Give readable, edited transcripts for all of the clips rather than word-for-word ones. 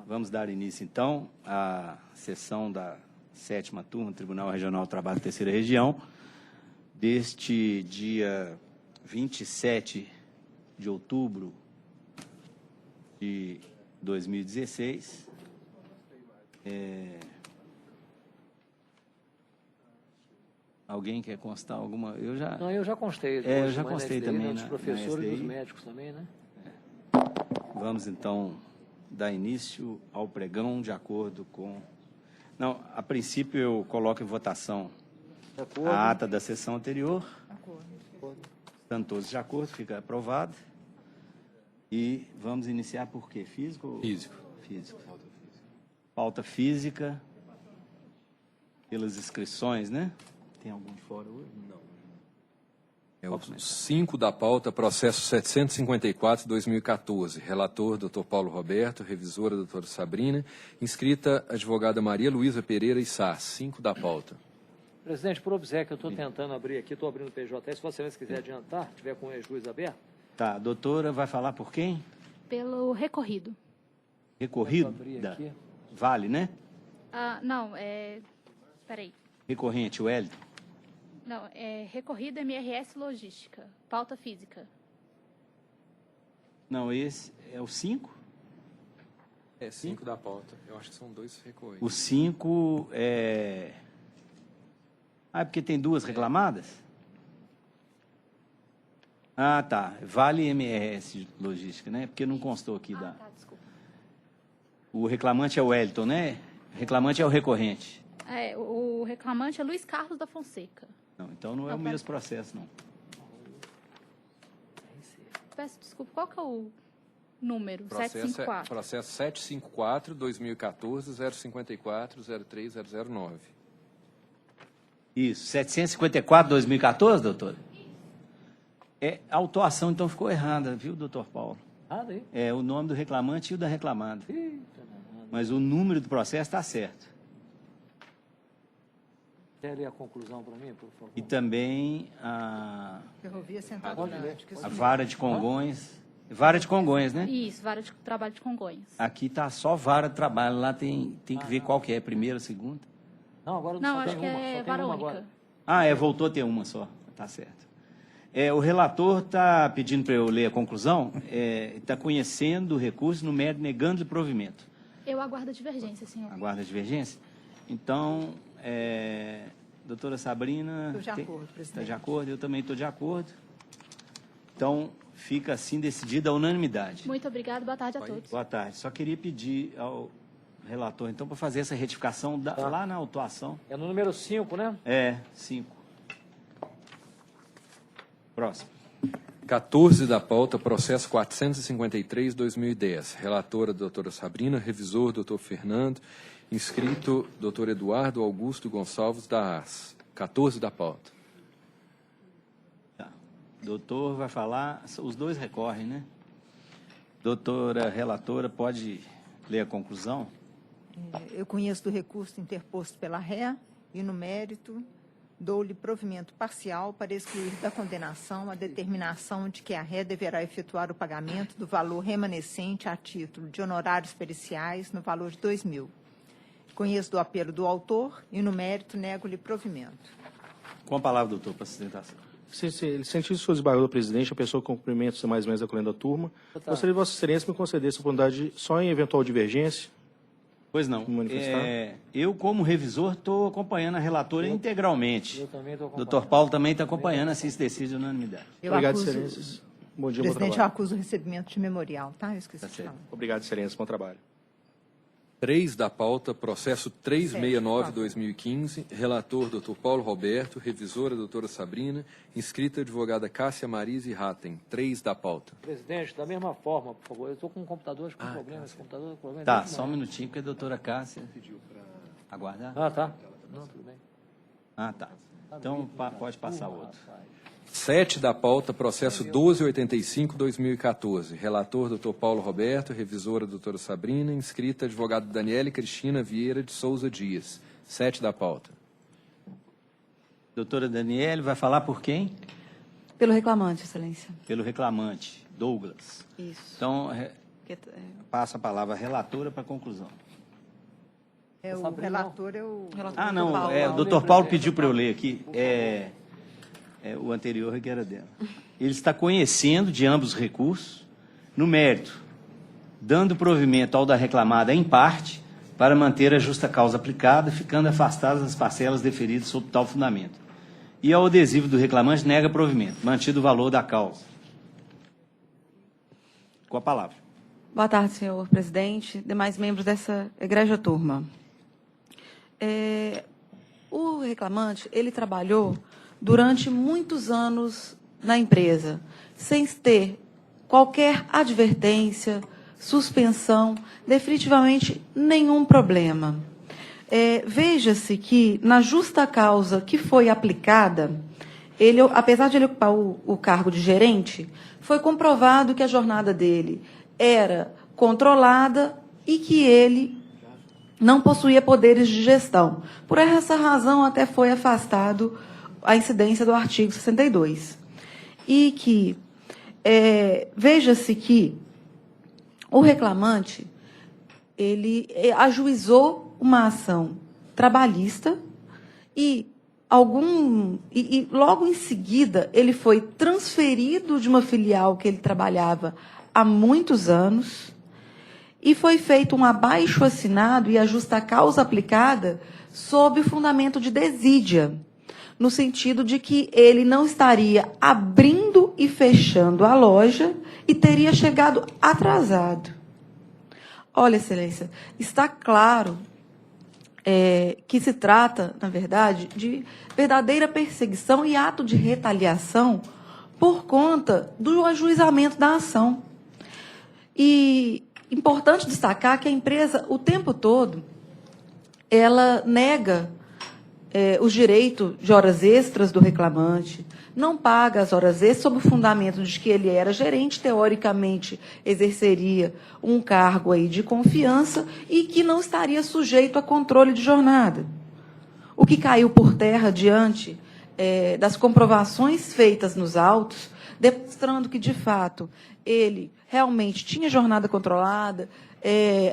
Vamos dar início, então, à sessão da 7ª turma, Tribunal Regional do Trabalho, Terceira Região, deste dia 27 de outubro de 2016. Alguém quer constar alguma? Eu já constei. Eu já constei também, né? Dos professores e dos médicos também, né? Vamos, então, dar início ao pregão de acordo com... Não, a princípio eu coloco em votação a ata da sessão anterior. Estando todos de acordo, fica aprovado. E vamos iniciar por quê? Físico? Físico. Físico. Pauta física. Pelas inscrições, né? Tem algum de fora hoje? Não. É o 5 da pauta, processo 754/2014. Relator, doutor Paulo Roberto. Revisora, doutora Sabrina. Inscrita, advogada Maria Luísa Pereira Issá. 5 da pauta. Presidente, por obséquio, eu estou tentando abrir aqui, estou abrindo o PJ. Se você quiser adiantar, tiver com o juiz aberto. Tá, a doutora vai falar por quem? Pelo recorrido. Recorrido? Vale, né? Não, peraí. Recorrente, Wellington. Não, recorrido MRS Logística, pauta física. Não, esse é o 5? É 5 da pauta. Eu acho que são 2 recorrentes. O 5 é... é porque tem 2 reclamadas? Ah, tá. Vale MRS Logística, né? Porque não constou aqui da... Tá, desculpa. O reclamante é o Wellington, né? O reclamante é o recorrente. O reclamante é Luiz Carlos da Fonseca. Não, então não é o mesmo processo, não. Peço desculpa, qual que é o número? Processo 754. Processo 754/2014-054-03009. Isso, 754/2014, doutora? A autuação, então, ficou errada, viu, doutor Paulo? Aí. É o nome do reclamante e o da reclamada. Mas o número do processo está certo. Quer ler a conclusão para mim, por favor? E também a Ferrovia Central Atlântica. vara de Congonhas. Vara de Congonhas, né? Isso, vara de trabalho de Congonhas. Aqui está só vara de trabalho, lá tem que ver qual que é, primeira, segunda. Não, agora Não, só acho tem que uma, é só tem vara uma única. agora. Voltou a ter uma só, tá certo. O relator está pedindo para eu ler a conclusão, está conhecendo o recurso no mérito negando-lhe provimento. Eu aguardo a divergência, senhor. Aguarda a divergência? Então, doutora Sabrina... Estou de acordo, presidente. Está de acordo? Eu também estou de acordo. Então, fica assim decidida a unanimidade. Muito obrigado, boa tarde a todos. Boa tarde. Só queria pedir ao relator, então, para fazer essa retificação lá na autuação. É no número 5, né? 5. Próximo. 14 da pauta, processo 453/2010. Relatora, doutora Sabrina. Revisor, doutor Fernando. Inscrito, doutor Eduardo Augusto Gonçalves da Ars. 14 da pauta. Tá. Doutor vai falar, os dois recorrem, né? Doutora relatora, pode ler a conclusão? Eu conheço do recurso interposto pela ré e, no mérito, dou-lhe provimento parcial para excluir da condenação a determinação de que a ré deverá efetuar o pagamento do valor remanescente a título de honorários periciais no valor de 2.000. Conheço do apelo do autor e, no mérito, nego-lhe provimento. Com a palavra, doutor, para a sustentação. Licentíssimo senhor desembargador presidente, a pessoa que cumprimenta os demais membros da colenda da turma. Gostaria de Vossa Excelência me concedesse a oportunidade, só em eventual divergência. Pois não. Manifestar. Eu, como revisor, estou acompanhando a relatora integralmente. Eu também estou acompanhando. Doutor Paulo também está acompanhando, assim se decide de unanimidade. Obrigado, Excelências. Bom dia, bom Presidente, eu trabalho. acuso o recebimento de memorial, tá? Eu esqueci de certo. falar. Obrigado, Excelências. Bom trabalho. 3 da pauta, processo 369/2015. Relator, doutor Paulo Roberto. Revisora, doutora Sabrina. Inscrita, advogada Cássia Marise Ratten. 3 da pauta. Presidente, da mesma forma, por favor. Eu estou com um computador com problema. Esse computador com problema. Tá, desde só um manhã. minutinho, porque a doutora Cássia pediu para aguardar. Tá. Não, tudo bem. Tá. Então, pode passar o outro. 7 da pauta, processo 1285/2014. Relator, doutor Paulo Roberto. Revisora, doutora Sabrina. Inscrita, advogada Daniele Cristina Vieira de Souza Dias. 7 da pauta. Doutora Daniele vai falar por quem? Pelo reclamante, Excelência. Pelo reclamante, Douglas. Isso. Então, Passa a palavra à relatora para conclusão. O relator é o... Ah, não, o doutor Paulo pediu para eu ler aqui. O anterior que era dela. Ele está conhecendo de ambos os recursos, no mérito, dando provimento ao da reclamada em parte, para manter a justa causa aplicada, ficando afastadas as parcelas deferidas sob tal fundamento. E ao adesivo do reclamante nega provimento, mantido o valor da causa. Com a palavra. Boa tarde, senhor presidente, demais membros dessa egrégia turma. O reclamante, ele trabalhou durante muitos anos na empresa, sem ter qualquer advertência, suspensão, definitivamente nenhum problema. Veja-se que, na justa causa que foi aplicada, ele, apesar de ele ocupar o cargo de gerente, foi comprovado que a jornada dele era controlada e que ele não possuía poderes de gestão. Por essa razão, até foi afastado a incidência do artigo 62. E que, veja-se que o reclamante, ele ajuizou uma ação trabalhista e logo em seguida ele foi transferido de uma filial que ele trabalhava há muitos anos e foi feito um abaixo-assinado e a justa causa aplicada sob o fundamento de desídia, no sentido de que ele não estaria abrindo e fechando a loja e teria chegado atrasado. Olha, excelência, está claro que se trata, na verdade, de verdadeira perseguição e ato de retaliação por conta do ajuizamento da ação. E importante destacar que a empresa, o tempo todo, ela nega os direitos de horas extras do reclamante, não paga as horas extras sob o fundamento de que ele era gerente, teoricamente exerceria um cargo aí de confiança e que não estaria sujeito a controle de jornada. O que caiu por terra diante das comprovações feitas nos autos, demonstrando que, de fato, ele realmente tinha jornada controlada,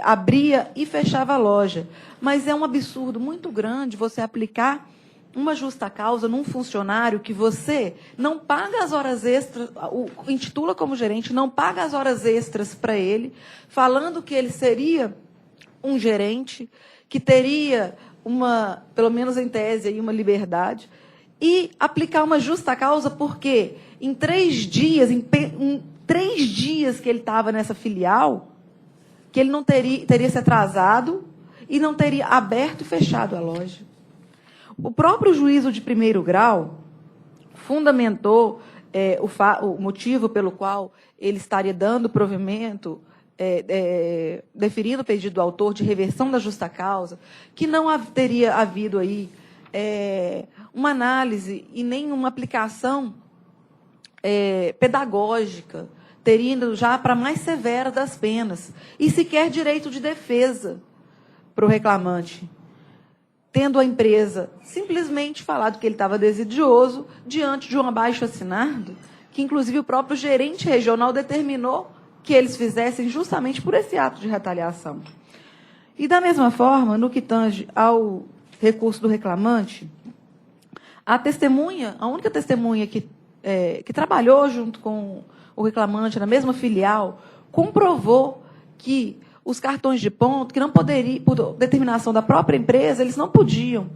abria e fechava a loja. Mas é um absurdo muito grande você aplicar uma justa causa num funcionário que você não paga as horas extras, intitula como gerente, não paga as horas extras para ele, falando que ele seria um gerente, que teria pelo menos em tese, aí, uma liberdade, e aplicar uma justa causa porque em 3 dias, em 3 dias que ele estava nessa filial, que ele não teria se atrasado e não teria aberto e fechado a loja. O próprio juízo de primeiro grau fundamentou o motivo pelo qual ele estaria dando provimento, deferindo o pedido do autor de reversão da justa causa, que não teria havido aí uma análise e nem uma aplicação pedagógica, teria ido já para a mais severa das penas, e sequer direito de defesa para o reclamante, tendo a empresa simplesmente falado que ele estava desidioso diante de um abaixo-assinado, que inclusive o próprio gerente regional determinou que eles fizessem justamente por esse ato de retaliação. E, da mesma forma, no que tange ao recurso do reclamante, a única testemunha que trabalhou junto com o reclamante na mesma filial, comprovou que os cartões de ponto, que não poderiam, por determinação da própria empresa, eles não podiam,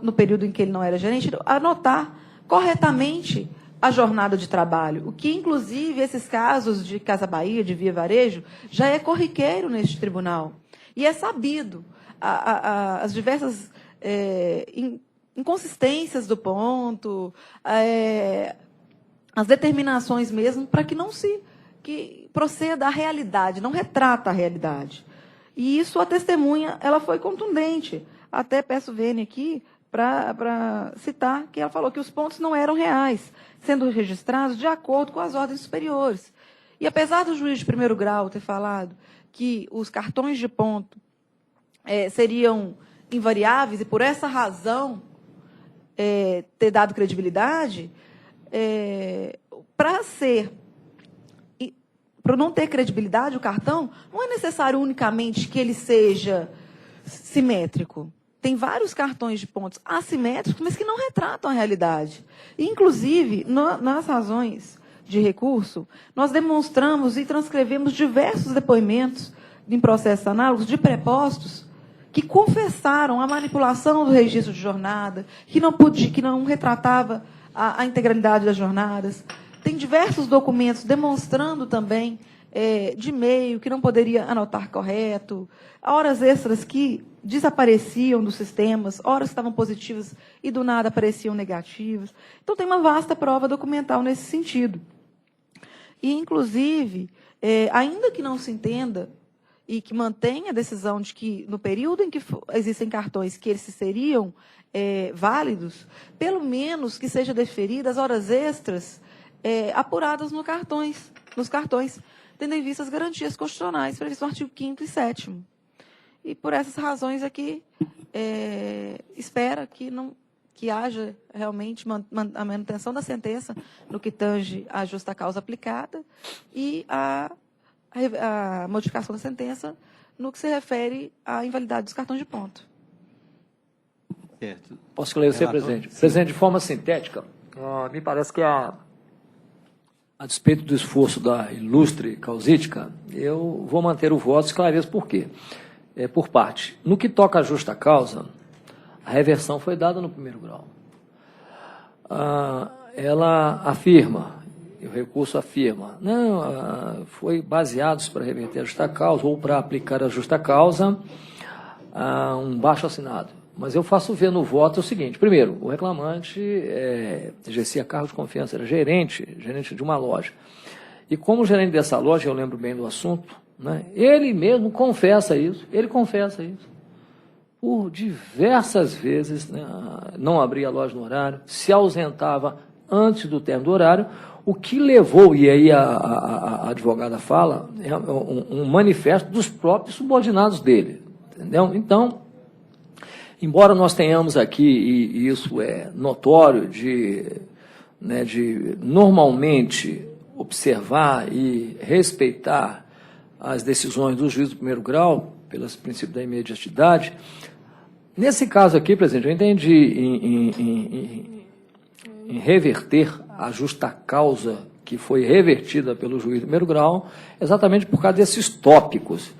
no período em que ele não era gerente, anotar corretamente a jornada de trabalho, o que, inclusive, esses casos de Casa Bahia, de Via Varejo, já é corriqueiro neste tribunal. E é sabido as diversas inconsistências do ponto, as determinações mesmo, para que não que proceda à realidade, não retrata a realidade. E isso, a testemunha, ela foi contundente. Até peço Vênia aqui para citar que ela falou que os pontos não eram reais, sendo registrados de acordo com as ordens superiores. E apesar do juiz de primeiro grau ter falado que os cartões de ponto seriam invariáveis e, por essa razão, ter dado credibilidade, para ser para não ter credibilidade, o cartão, não é necessário unicamente que ele seja simétrico. Tem vários cartões de pontos assimétricos, mas que não retratam a realidade. Inclusive, nas razões de recurso, nós demonstramos e transcrevemos diversos depoimentos em processos análogos de prepostos que confessaram a manipulação do registro de jornada, que não retratava a integralidade das jornadas. Tem diversos documentos demonstrando também de e-mail que não poderia anotar correto, horas extras que desapareciam dos sistemas, horas que estavam positivas e do nada apareciam negativas. Então, tem uma vasta prova documental nesse sentido. E, inclusive, ainda que não se entenda e que mantenha a decisão de que, no período em que existem cartões que eles seriam válidos, pelo menos que seja deferidas horas extras apuradas nos cartões, tendo em vista as garantias constitucionais previstas no artigo 5º e 7º. E, por essas razões aqui, espera que haja realmente a manutenção da sentença no que tange à justa causa aplicada e a modificação da sentença no que se refere à invalidade dos cartões de ponto. Certo. Posso esclarecer, presidente? Presidente, de forma sintética, me parece que a despeito do esforço da ilustre causítica, eu vou manter o voto, esclareço por quê. Por parte. No que toca à justa causa, a reversão foi dada no primeiro grau. Ela afirma, o recurso afirma, não, foi baseados para reverter a justa causa ou para aplicar a justa causa um baixo assinado. Mas eu faço ver no voto o seguinte: primeiro, o reclamante exercia cargo de confiança, era gerente de uma loja. E como gerente dessa loja, eu lembro bem do assunto, né, ele mesmo confessa isso, por diversas vezes, né, não abria a loja no horário, se ausentava antes do término do horário, o que levou, e aí a advogada fala, um manifesto dos próprios subordinados dele, entendeu? Então, embora nós tenhamos aqui, e isso é notório, de normalmente observar e respeitar as decisões do juiz do primeiro grau, pelos princípios da imediatidade, nesse caso aqui, presidente, eu entendi em reverter a justa causa que foi revertida pelo juiz do primeiro grau, exatamente por causa desses tópicos.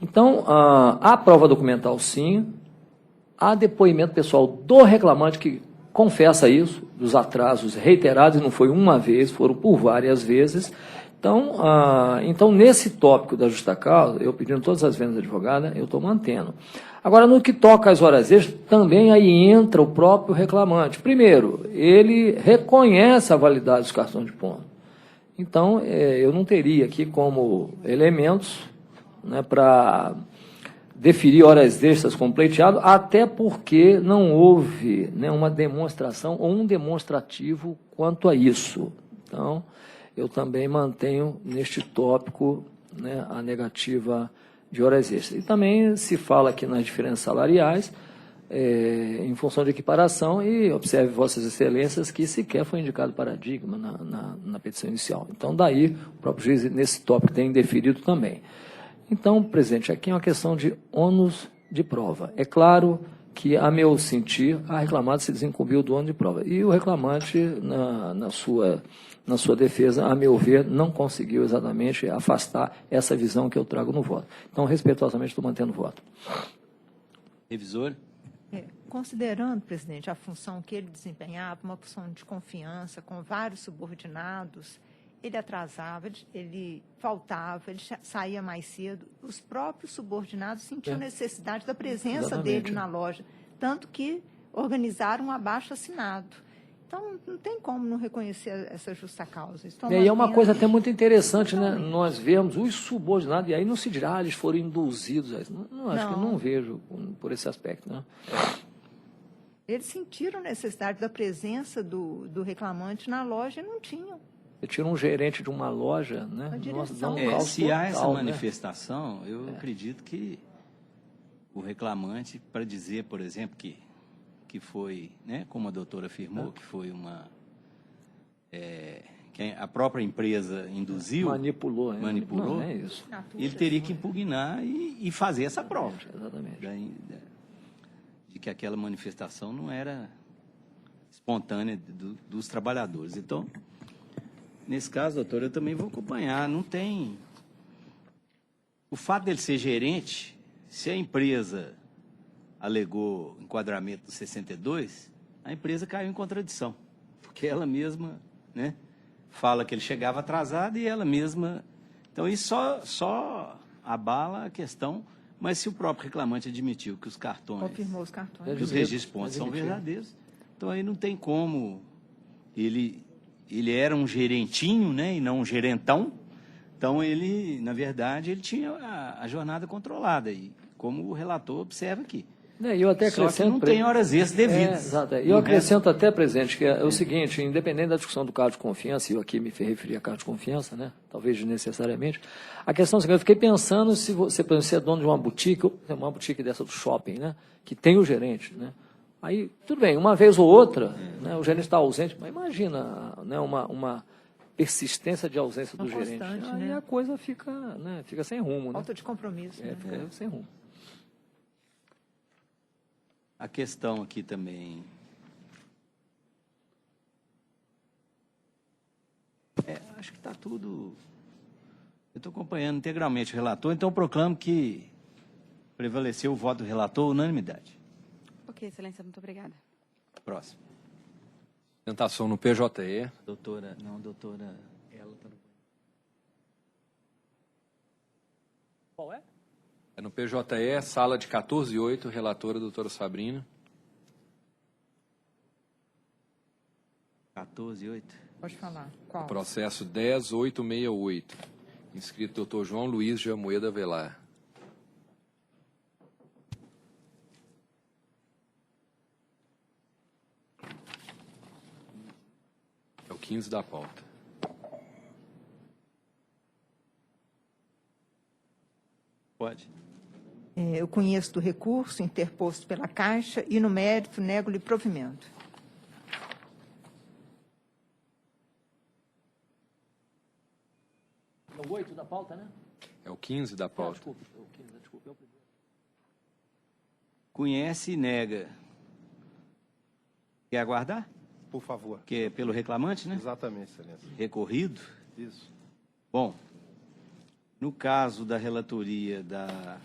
Então, há prova documental, sim, há depoimento pessoal do reclamante que confessa isso, dos atrasos reiterados, e não foi uma vez, foram por várias vezes. Então, nesse tópico da justa causa, eu pedindo todas as vendas da advogada, eu estou mantendo. Agora, no que toca às horas extras, também aí entra o próprio reclamante. Primeiro, ele reconhece a validade dos cartões de ponto. Então, eu não teria aqui como elementos, né, para deferir horas extras como pleiteado, até porque não houve, né, uma demonstração ou um demonstrativo quanto a isso. Então, eu também mantenho neste tópico, né, a negativa de horas extras. E também se fala aqui nas diferenças salariais, em função de equiparação, e observe Vossas Excelências que sequer foi indicado paradigma na petição inicial. Então, daí, o próprio juiz, nesse tópico, tem indeferido também. Então, presidente, aqui é uma questão de ônus de prova. É claro que, a meu sentir, a reclamada se desincumbiu do ônus de prova. E o reclamante, na sua defesa, a meu ver, não conseguiu exatamente afastar essa visão que eu trago no voto. Então, respeitosamente, estou mantendo o voto. Revisor? Considerando, presidente, a função que ele desempenhava, uma função de confiança, com vários subordinados, ele atrasava, ele faltava, ele saía mais cedo. Os próprios subordinados sentiam necessidade da presença dele na loja, tanto que organizaram um abaixo-assinado. Então, não tem como não reconhecer essa justa causa. E é uma coisa até muito interessante, né? Nós vemos os subordinados, e aí não se dirá, eles foram induzidos a isso. Não, acho que eu não vejo por esse aspecto, né? Eles sentiram necessidade da presença do reclamante na loja e não tinham. Eu tiro um gerente de uma loja, né? Nossa, dá um caos se há essa total, manifestação, eu acredito que o reclamante, para dizer, por exemplo, que foi, né, como a doutora afirmou, que foi que a própria empresa induziu, Manipulou. Né? manipulou, Não, é isso. ele teria que impugnar e fazer essa prova. Exatamente. De que aquela manifestação não era espontânea dos trabalhadores. Então, nesse caso, doutor, eu também vou acompanhar. Não tem... O fato dele ser gerente, se a empresa alegou enquadramento do 62, a empresa caiu em contradição, porque ela mesma, né, fala que ele chegava atrasado e ela mesma... Então, isso só abala a questão, mas se o próprio reclamante admitiu que os cartões... Confirmou os cartões. que os registros pontos são verdadeiros, então aí não tem como... Ele era um gerentinho, né, e não um gerentão, então ele, na verdade, ele tinha a jornada controlada, e como o relator observa aqui. E eu até acrescento, só que não tem horas extras devidas. Exato. E eu acrescento até, presidente, que é o seguinte, independente da discussão do caso de confiança, e eu aqui me referi a caso de confiança, né, talvez desnecessariamente, a questão é a seguinte, eu fiquei pensando se você, por exemplo, você é dono de uma boutique dessa do shopping, né, que tem o gerente, né, aí, tudo bem, uma vez ou outra, né, o gerente está ausente, mas imagina, né, uma persistência de ausência do gerente. Aí né? a coisa fica, né, fica sem rumo. Né? Falta de compromisso. Né? Fica sem rumo. A questão aqui também... acho que está tudo... Eu estou acompanhando integralmente o relator, então eu proclamo que prevaleceu o voto do relator, unanimidade. Ok, excelência, muito obrigada. Próximo. Sustentação no PJE. Doutora... Ela está no... Qual é? É no PJE, sala de 14.8, relatora doutora Sabrina. 14.8. Pode falar. Qual? Processo 10.868. Inscrito doutor João Luiz de Amoeda Velar. É o 15 da pauta. Pode. Eu conheço do recurso interposto pela Caixa e, no mérito, nego-lhe provimento. É o 8 da pauta, né? É o 15 da pauta. Desculpe, é o 15, desculpe, é o primeiro. Conhece e nega. Quer aguardar? Por favor. Que é pelo reclamante, né? Exatamente, excelência. Recorrido. Isso. Bom, no caso da relatoria da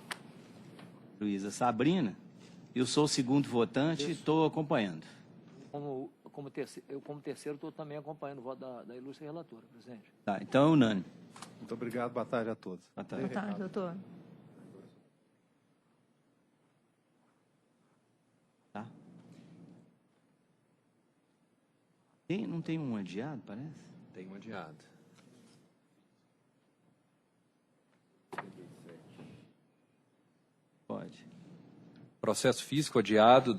Luísa Sabrina, eu sou o segundo votante e estou acompanhando. Como terceiro, estou também acompanhando o voto da ilustre relatora, presidente. Tá, então é unânime. Muito obrigado. Boa tarde a todos. Boa tarde. Boa tarde, doutor. Tá. Não tem um adiado, parece? Tem um adiado. Pode. Processo físico adiado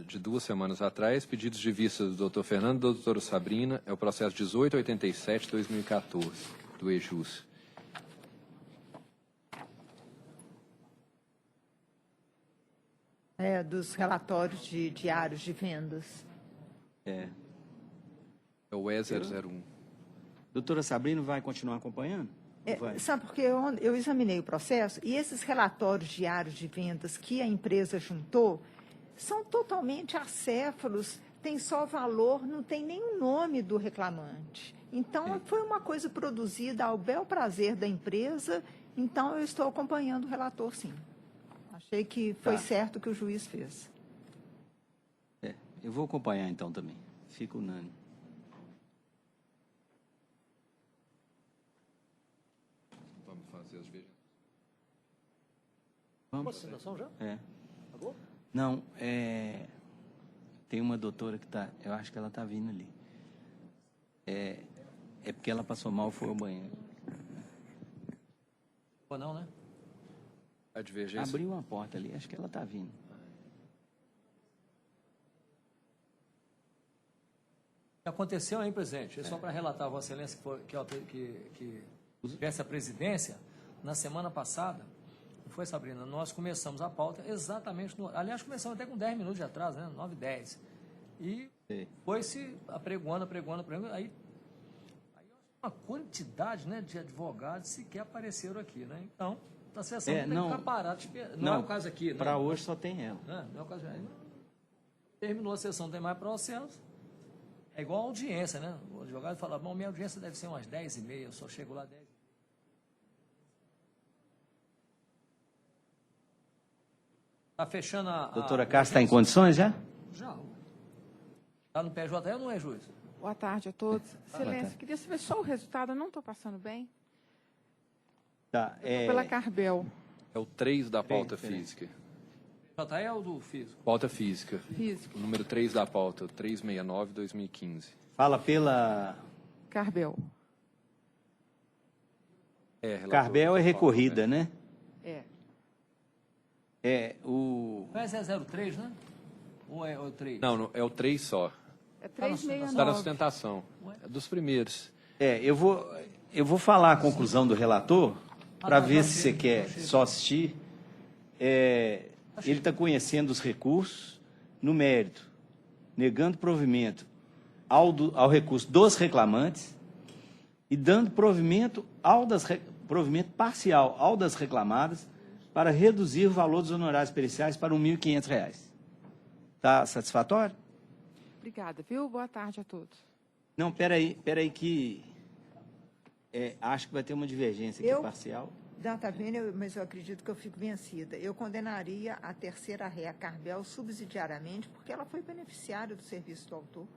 de 2 semanas atrás, pedidos de vista do doutor Fernando e da doutora Sabrina, é o processo 1887-2014, do EJUS. Dos relatórios de diários de vendas. É. É o E001. Doutora Sabrina vai continuar acompanhando? Vai. Sabe, porque eu examinei o processo e esses relatórios diários de vendas que a empresa juntou são totalmente acéfalos, tem só valor, não tem nenhum nome do reclamante. Então, foi uma coisa produzida ao bel prazer da empresa, então eu estou acompanhando o relator, sim. Achei que foi certo o que o juiz fez. Eu vou acompanhar então também. Fica unânime. Vamos fazer as vejas. Vamos? Apresentação já? É. Acabou? Não, tem uma doutora que está, eu acho que ela está vindo ali. É porque ela passou mal, foi ao banheiro. Ou não, né? A divergência. Abriu uma porta ali, acho que ela está vindo. O que aconteceu aí, presidente, só para relatar a Vossa Excelência que tivesse a presidência, na semana passada, não foi, Sabrina? Nós começamos a pauta exatamente, aliás, começamos até com 10 minutos de atraso, né? 9, 10. E foi-se apregoando, aí uma quantidade, né, de advogados sequer apareceram aqui, né? Então, a sessão tem não, que ficar parada. Não é o caso aqui, né? Para hoje só tem ela. Não é o caso. Terminou a sessão, tem mais processo. É igual a audiência, né? O advogado fala, bom, minha audiência deve ser umas 10h30, eu só chego lá 10h. Está fechando a... Doutora Cássia está em condições já? Já. Está no PJ ou não é, juiz? Boa tarde a todos. Excelência, queria saber só o resultado, eu não estou passando bem. Tá, Pela Carbel. É o 3 da pauta peraí. física. PJ é o do físico? Pauta física. Físico. O número 3 da pauta, 369/2015. Fala pela... Carbel. Relator, Carbel é recorrida, né? É. É, o... Mas é 03, né? Ou é o 3? Não, é o 3 só. É Está na 369. sustentação. É dos primeiros. eu vou falar a conclusão do relator, para não, ver já se chega, você quer já chega. só assistir. Ele está conhecendo os recursos no mérito, negando provimento ao recurso dos reclamantes e dando provimento provimento parcial ao das reclamadas para reduzir o valor dos honorários periciais para R$ 1.500. Está satisfatório? Obrigada, viu? Boa tarde a todos. Não, peraí que acho que vai ter uma divergência aqui parcial. Está vendo, mas eu acredito que eu fico vencida. Eu condenaria a terceira ré, a Carbel, subsidiariamente, porque ela foi beneficiária do serviço do autor.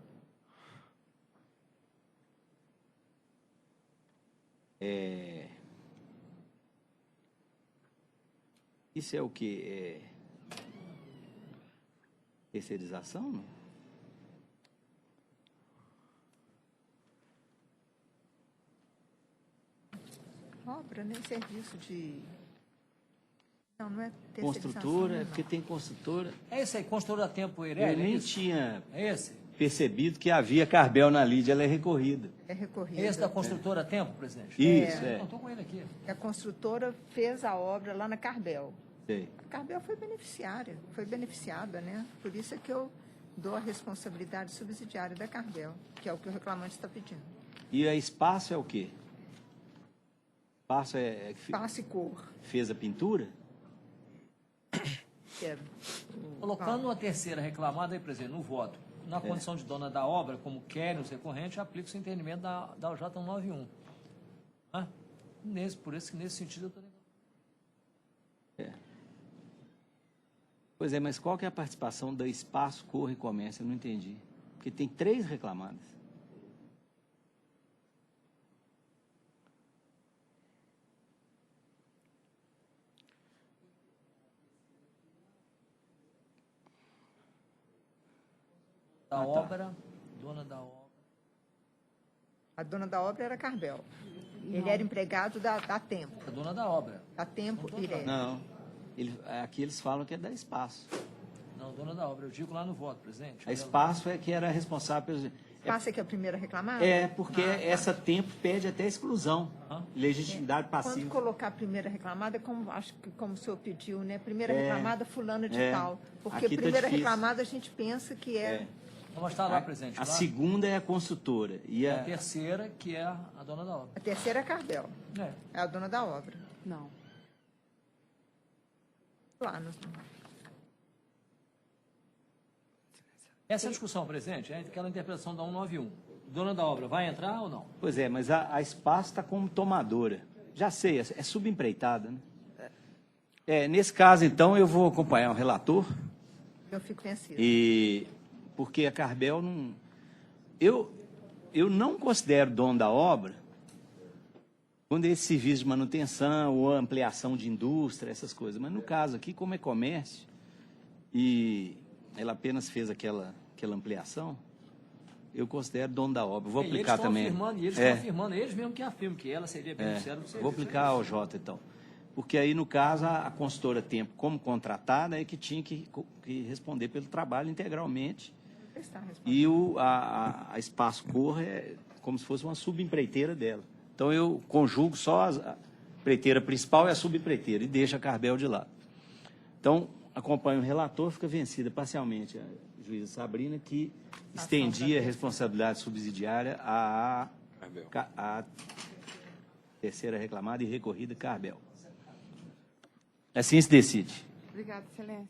Isso é o quê? Terceirização, não? Obra, nem serviço de... Não é terceirização. Construtora, não. porque tem construtora. É esse aí, construtor a tempo, Eu Eireli? nem tinha É esse? percebido que havia Carbel na lide, ela é recorrida. É recorrida. É esse da construtora a tempo, presidente? Isso, Não, estou com ele aqui. A construtora fez a obra lá na Carbel. Sei. A Carbel foi beneficiária, foi beneficiada, né? Por isso é que eu dou a responsabilidade subsidiária da Carbel, que é o que o reclamante está pedindo. E a espaço é o quê? Espaço é que Espaço e cor. fez a pintura? Que é Colocando uma terceira reclamada aí, presidente, no voto, na condição de dona da obra, como querem os recorrentes, aplica-se o entendimento da J191. Por isso que nesse sentido eu estou negando. Pois é, mas qual que é a participação da Espaço, Cor e Comércio? Eu não entendi. Porque tem 3 reclamadas. Obra, dona da obra. A dona da obra era Carbel. Ele era empregado da Tempo. A dona da obra. Da Tempo Irene. Não. Aqui eles falam que é da Espaço. Não, dona da obra. Eu digo lá no voto, presidente. A Espaço é que era responsável pelos... Passa aqui a primeira reclamada? Porque essa Tempo pede até exclusão. Legitimidade Quando passiva. colocar a primeira reclamada, acho que como o senhor pediu, né? Primeira reclamada, fulano de tal. Porque Aqui tá primeira difícil. reclamada a gente pensa que é... Vamos estar lá, presidente. A segunda é a construtora. E a terceira, que é a dona da obra. A terceira é a Carbel. É a dona da obra. Não. Lá no... Essa é a discussão, presidente, é aquela interpretação da 191. Dona da obra, vai entrar ou não? Pois é, mas a Espaço está como tomadora. Já sei, é subempreitada, né? Nesse caso, então, eu vou acompanhar o relator. Eu fico vencida. Porque a Carbel não... Eu não considero dono da obra quando é esse serviço de manutenção ou ampliação de indústria, essas coisas. Mas no caso aqui, como é comércio, e ela apenas fez aquela ampliação, eu considero dono da obra. Vou aplicar também. Eles estão afirmando, eles mesmo que afirmam que ela seria beneficiária do serviço. Vou aplicar ao Jota, então. Porque aí, no caso, a consultora Tempo, como contratada, é que tinha que responder pelo trabalho integralmente. E a Espaço Cor é como se fosse uma subempreiteira dela. Então, eu conjugo só a empreiteira principal e a subempreiteira, e deixo a Carbel de lado. Então, acompanho o relator, fica vencida parcialmente a juíza Sabrina, que estendia a responsabilidade subsidiária à Carbel. A terceira reclamada e recorrida, Carbel. Assim se decide. Obrigada, Excelência.